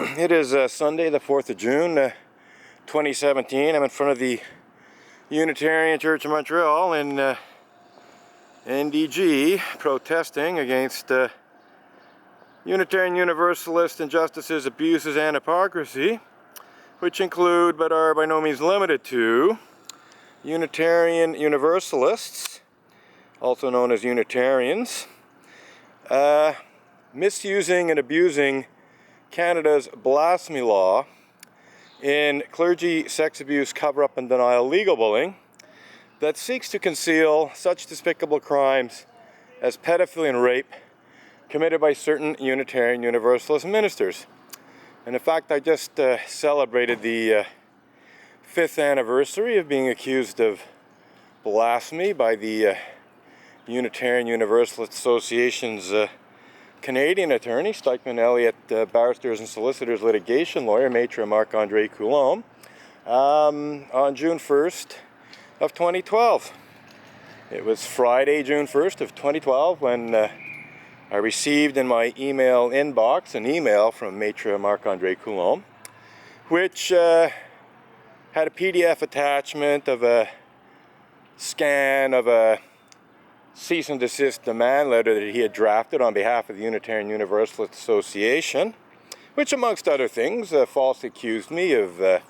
It is Sunday, the 4th of June, 2017. I'm in front of the Unitarian Church of Montreal in NDG, protesting against Unitarian Universalist injustices, abuses, and hypocrisy, which include, but are by no means limited to, Unitarian Universalists, also known as Unitarians, misusing and abusing Canada's blasphemy law in clergy, sex abuse, cover-up, and denial legal bullying that seeks to conceal such despicable crimes as pedophilia and rape committed by certain Unitarian Universalist ministers. And in fact, I just celebrated the 5th anniversary of being accused of blasphemy by the Unitarian Universalist Association's Canadian attorney, Stikeman, Elliott, Barristers and Solicitors litigation lawyer, Maitre, Marc-André, Coulombe, on June 1st of 2012. It was Friday, June 1st of 2012, when I received in my email inbox an email from Maitre Marc-André Coulombe, which had a PDF attachment of a scan of a cease and desist demand letter that he had drafted on behalf of the Unitarian Universalist Association, which amongst other things falsely accused me of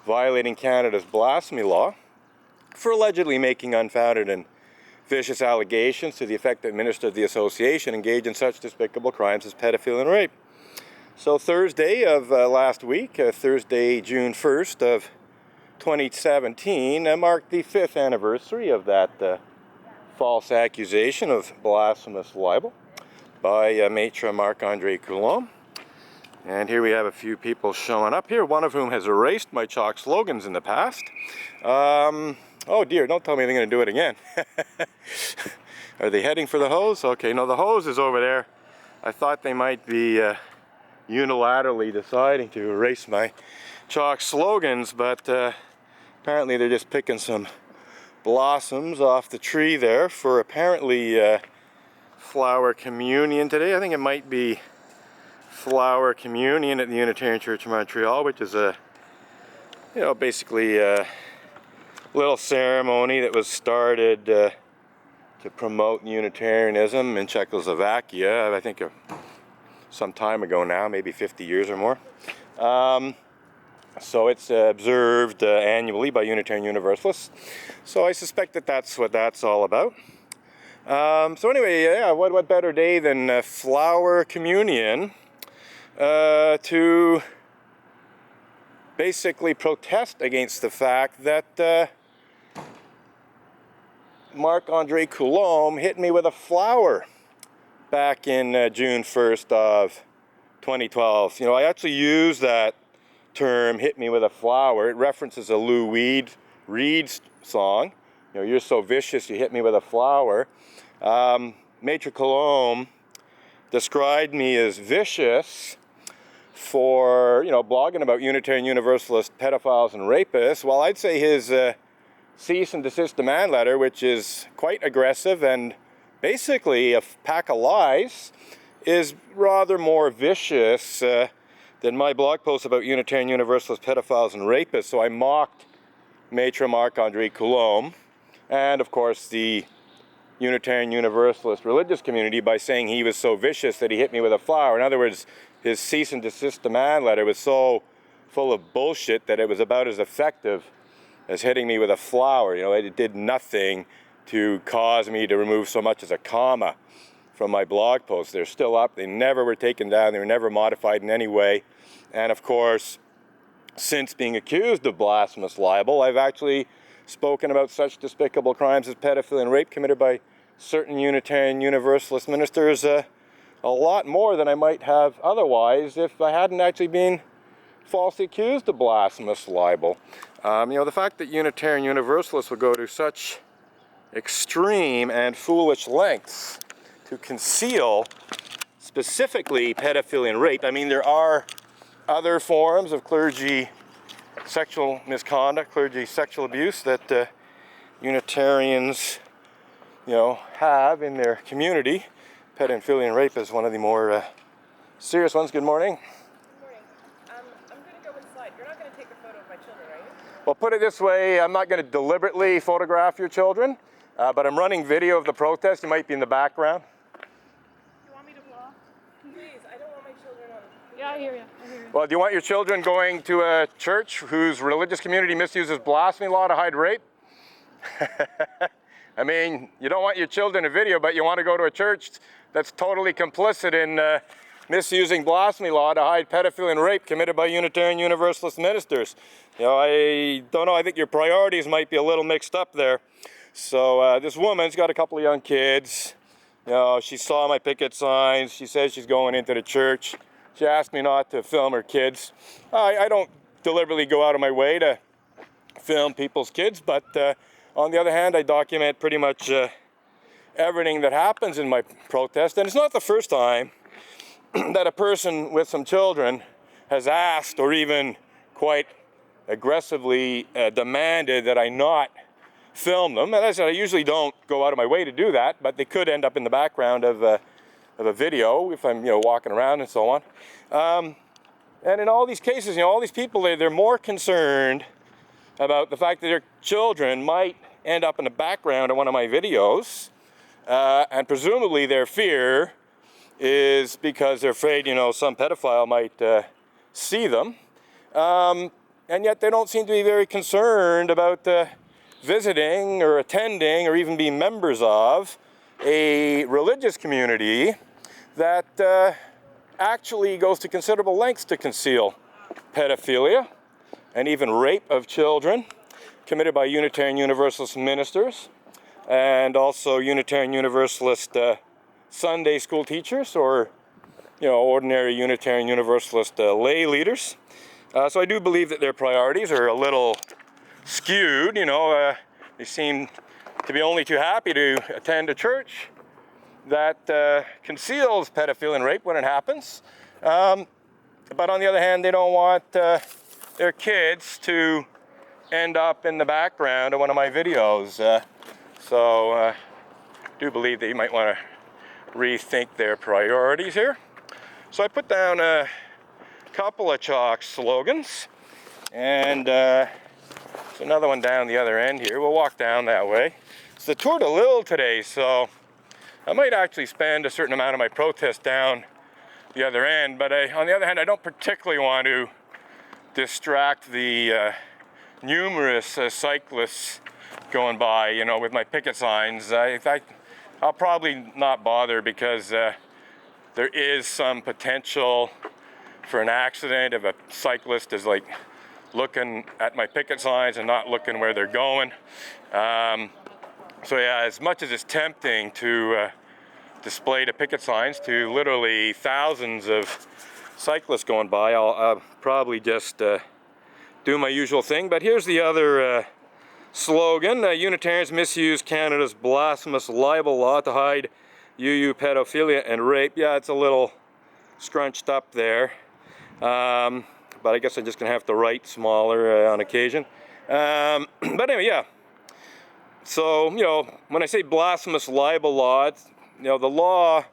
violating Canada's blasphemy law for allegedly making unfounded and vicious allegations to the effect that ministers of the association engage in such despicable crimes as pedophilia and rape. So Thursday of last week, Thursday, June 1st of 2017, marked the 5th anniversary of that false accusation of blasphemous libel by Maitre Marc-André Coulombe. And here we have a few people showing up here, one of whom has erased my chalk slogans in the past. Oh dear, don't tell me they're going to do it again. Are they heading for the hose? Okay, no, the hose is over there. I thought they might be unilaterally deciding to erase my chalk slogans, but apparently they're just picking some blossoms off the tree there for apparently flower communion today. I think it might be flower communion at the Unitarian Church of Montreal, which is basically a little ceremony that was started to promote Unitarianism in Czechoslovakia, I think some time ago now, maybe 50 years or more. So it's observed annually by Unitarian Universalists. So I suspect that that's what that's all about. So anyway, yeah, what better day than flower communion to basically protest against the fact that Marc-André Coulombe hit me with a flower back in June 1st of 2012. I actually used that term, hit me with a flower. It references a Lou Reed song. You're so vicious, you hit me with a flower. Maitre Coulombe described me as vicious for, blogging about Unitarian Universalist pedophiles and rapists. Well, I'd say his cease and desist demand letter, which is quite aggressive and basically a pack of lies, is rather more vicious than my blog post about Unitarian Universalist pedophiles and rapists. So I mocked Maitre Marc-André Coulombe and, of course, the Unitarian Universalist religious community by saying he was so vicious that he hit me with a flower. In other words, his cease and desist demand letter was so full of bullshit that it was about as effective as hitting me with a flower. It did nothing to cause me to remove so much as a comma from my blog posts. They're still up. They never were taken down. They were never modified in any way. And of course, since being accused of blasphemous libel, I've actually spoken about such despicable crimes as pedophilia and rape committed by certain Unitarian Universalist ministers a lot more than I might have otherwise if I hadn't actually been falsely accused of blasphemous libel. The fact that Unitarian Universalists will go to such extreme and foolish lengths to conceal specifically pedophilia and rape. I mean, there are other forms of clergy sexual misconduct, clergy sexual abuse that Unitarians, have in their community. Pedophilia and rape is one of the more serious ones. Good morning. Good morning. Well, put it this way, I'm not going to deliberately photograph your children, but I'm running video of the protest. You might be in the background. You want me to vlog? Please, I don't want my children on. Yeah, I hear you. Well, do you want your children going to a church whose religious community misuses blasphemy law to hide rape? I mean, you don't want your children in video, but you want to go to a church that's totally complicit in misusing blasphemy law to hide pedophilia and rape committed by Unitarian Universalist ministers. You know, I don't know, I think your priorities might be a little mixed up there. So this woman's got a couple of young kids. You know, she saw my picket signs. She says she's going into the church. She asked me not to film her kids. I don't deliberately go out of my way to film people's kids, but on the other hand, I document pretty much everything that happens in my protest. And it's not the first time that a person with some children has asked or even quite aggressively demanded that I not film them. And as I said, I usually don't go out of my way to do that, but they could end up in the background of a video if I'm, walking around and so on. And in all these cases, all these people, they're more concerned about the fact that their children might end up in the background of one of my videos, and presumably their fear is because they're afraid, some pedophile might see them. And yet they don't seem to be very concerned about visiting or attending or even being members of a religious community that actually goes to considerable lengths to conceal pedophilia and even rape of children committed by Unitarian Universalist ministers and also Unitarian Universalist Sunday school teachers or, ordinary Unitarian Universalist lay leaders. So I do believe that their priorities are a little skewed. They seem to be only too happy to attend a church that conceals pedophilia and rape when it happens. But on the other hand, they don't want their kids to end up in the background of one of my videos. So I do believe that you might want to rethink their priorities here. So I put down a couple of chalk slogans, and there's another one down the other end here. We'll walk down that way. It's the Tour de Lille today, so I might actually spend a certain amount of my protest down the other end, but on the other hand, I don't particularly want to distract the numerous cyclists going by, with my picket signs. I'll probably not bother because there is some potential for an accident if a cyclist is looking at my picket signs and not looking where they're going. So yeah, as much as it's tempting to display the picket signs to literally thousands of cyclists going by, I'll probably just do my usual thing. But here's the other slogan: Unitarians misuse Canada's blasphemous libel law to hide UU pedophilia and rape. Yeah, it's a little scrunched up there, but I guess I'm just gonna have to write smaller on occasion. But anyway, yeah. So, when I say blasphemous libel law, the law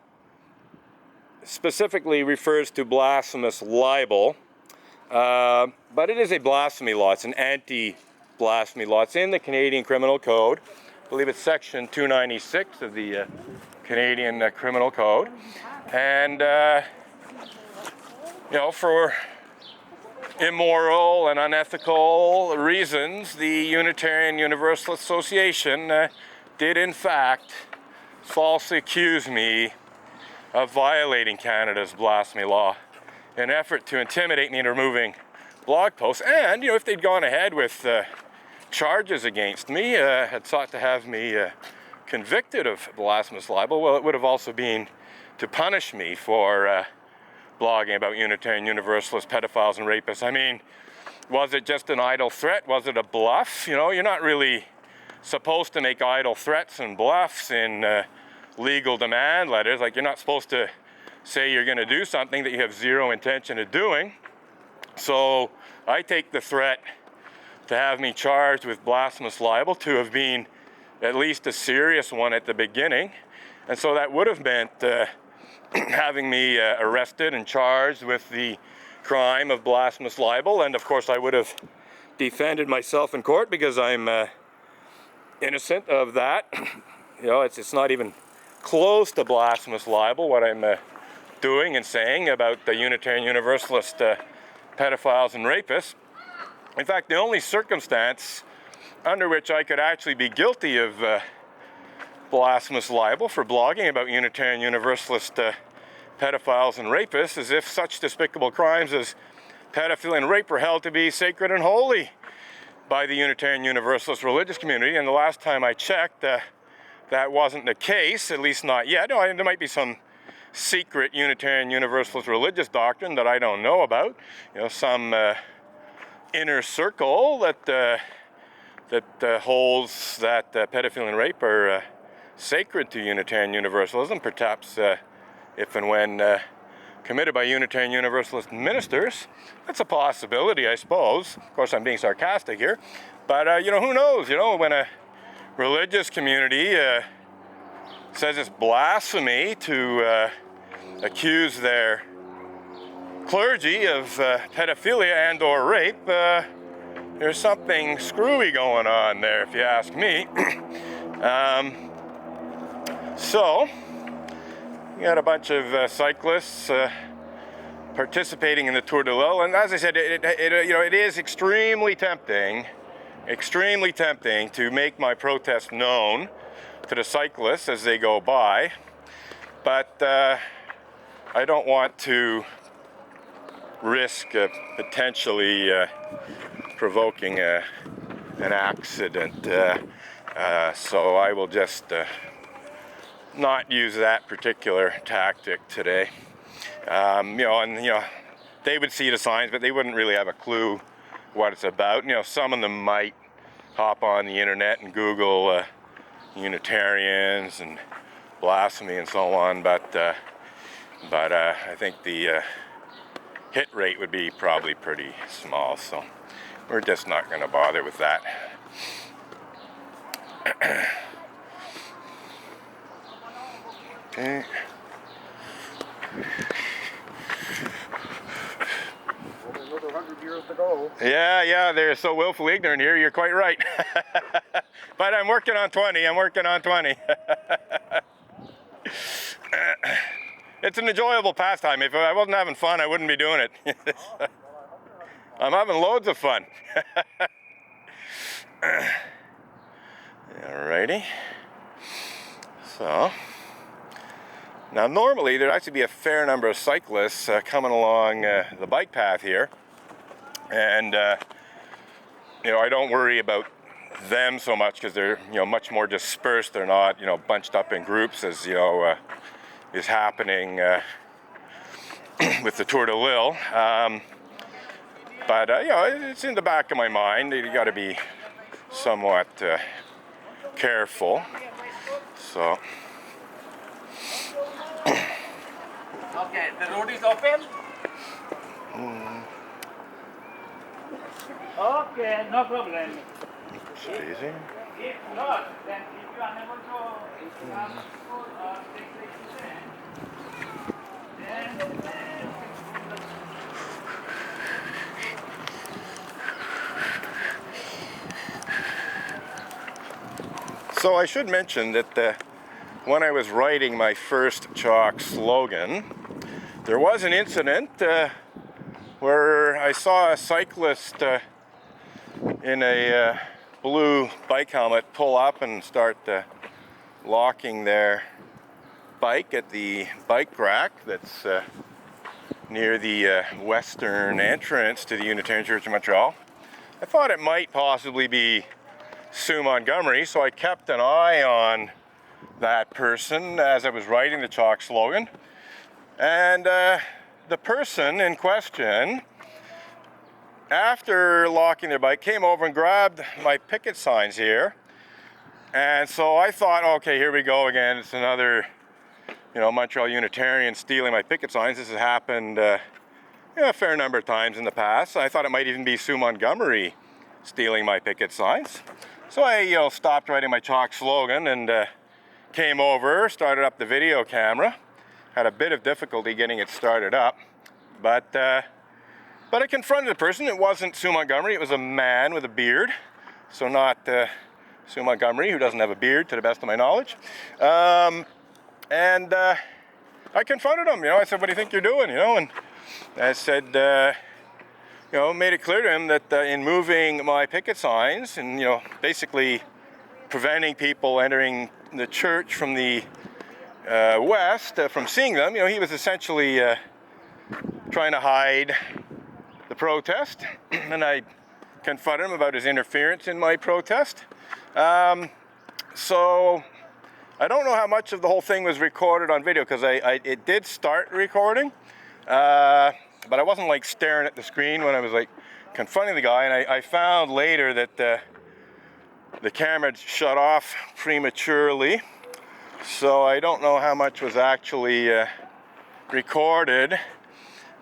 specifically refers to blasphemous libel, but it is a blasphemy law. It's an anti-blasphemy law. It's in the Canadian Criminal Code. I believe it's section 296 of the Canadian Criminal Code. And, for immoral and unethical reasons, the Unitarian Universalist Association did in fact falsely accuse me of violating Canada's blasphemy law in an effort to intimidate me into removing blog posts. And, if they'd gone ahead with charges against me, had sought to have me convicted of blasphemous libel, well, it would have also been to punish me for blogging about Unitarian Universalist pedophiles and rapists. I mean, was it just an idle threat? Was it a bluff? You're not really supposed to make idle threats and bluffs in legal demand letters. You're not supposed to say you're going to do something that you have zero intention of doing. So I take the threat to have me charged with blasphemous libel to have been at least a serious one at the beginning. And so that would have meant having me arrested and charged with the crime of blasphemous libel. And of course I would have defended myself in court because I'm innocent of that. You know, it's not even close to blasphemous libel what I'm doing and saying about the Unitarian Universalist pedophiles and rapists. In fact, the only circumstance under which I could actually be guilty of blasphemous libel for blogging about Unitarian Universalist pedophiles and rapists is if such despicable crimes as pedophilia and rape were held to be sacred and holy by the Unitarian Universalist religious community. And the last time I checked, that wasn't the case, at least not yet. No, there might be some secret Unitarian Universalist religious doctrine that I don't know about. You know, some inner circle that holds that pedophilia and rape are sacred to Unitarian Universalism, perhaps if and when committed by Unitarian Universalist ministers. That's a possibility, I suppose. Of course, I'm being sarcastic here. But, you know, who knows? You know, when a religious community says it's blasphemy to accuse their clergy of pedophilia and or rape, there's something screwy going on there, if you ask me. So, we got a bunch of cyclists participating in the Tour de Lille, and as I said, you know, it is extremely tempting to make my protest known to the cyclists as they go by, but I don't want to risk potentially provoking an accident, so I will just not use that particular tactic today. You know, and you know, they would see the signs, but they wouldn't really have a clue what it's about. You know, some of them might hop on the internet and Google Unitarians and blasphemy and so on, but I think the hit rate would be probably pretty small, so we're just not going to bother with that. Okay. Another 100 years to go. Yeah, they're so willfully ignorant here, you're quite right. But I'm working on 20, It's an enjoyable pastime. If I wasn't having fun, I wouldn't be doing it. I'm having loads of fun. Alrighty. So, now normally there'd actually be a fair number of cyclists coming along the bike path here. And, you know, I don't worry about them so much because they're, you know, much more dispersed. They're not, you know, bunched up in groups as, you know, is happening with the Tour de Lille. But, you know, it's in the back of my mind. You got to be somewhat careful. So. Okay, the road is open. Okay, no problem. It's easy. If not, then if you are unable to take the exam, then So I should mention that when I was writing my first chalk slogan, there was an incident where I saw a cyclist in a blue bike helmet pull up and start locking their bike at the bike rack that's near the western entrance to the Unitarian Church of Montreal. I thought it might possibly be Sue Montgomery, so I kept an eye on that person as I was writing the chalk slogan. And the person in question, after locking their bike, came over and grabbed my picket signs here. And so I thought, okay, here we go again. It's another, you know, Montreal Unitarian stealing my picket signs. This has happened you know, a fair number of times in the past. I thought it might even be Sue Montgomery stealing my picket signs. So I, you know, stopped writing my chalk slogan and came over, started up the video camera. Had a bit of difficulty getting it started up, but But I confronted the person. It wasn't Sue Montgomery. It was a man with a beard. So not Sue Montgomery, who doesn't have a beard, to the best of my knowledge. And I confronted him. I said, "What do you think you're doing?" And I said, made it clear to him that in moving my picket signs and, basically preventing people entering the church from the west from seeing them, he was essentially trying to hide the protest. And I confronted him about his interference in my protest. So I don't know how much of the whole thing was recorded on video, because it did start recording, but I wasn't like staring at the screen when I was like confronting the guy, and I found later that the camera shut off prematurely, so I don't know how much was actually recorded,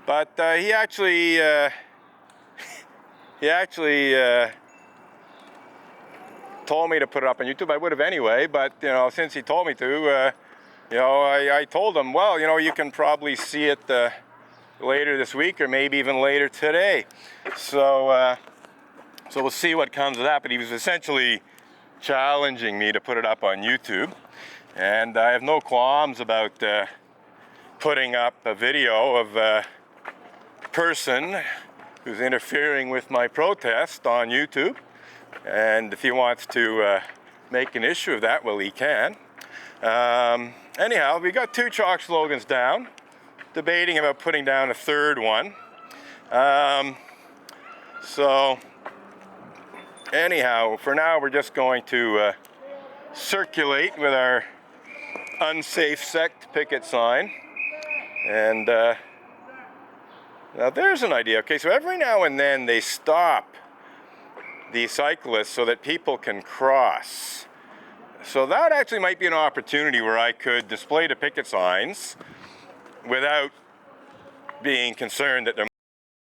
but he actually told me to put it up on YouTube. I would have anyway, but since he told me to, I told him, well, you can probably see it later this week, or maybe even later today. So we'll see what comes of that. But he was essentially challenging me to put it up on YouTube, and I have no qualms about putting up a video of a person who's interfering with my protest on YouTube. And if he wants to make an issue of that, well, he can. Anyhow, we got 2 chalk slogans down, debating about putting down a third one. So anyhow, for now, we're just going to circulate with our unsafe sect picket sign. And now there's an idea. Okay, so every now and then they stop the cyclists so that people can cross. So that actually might be an opportunity where I could display the picket signs without being concerned that there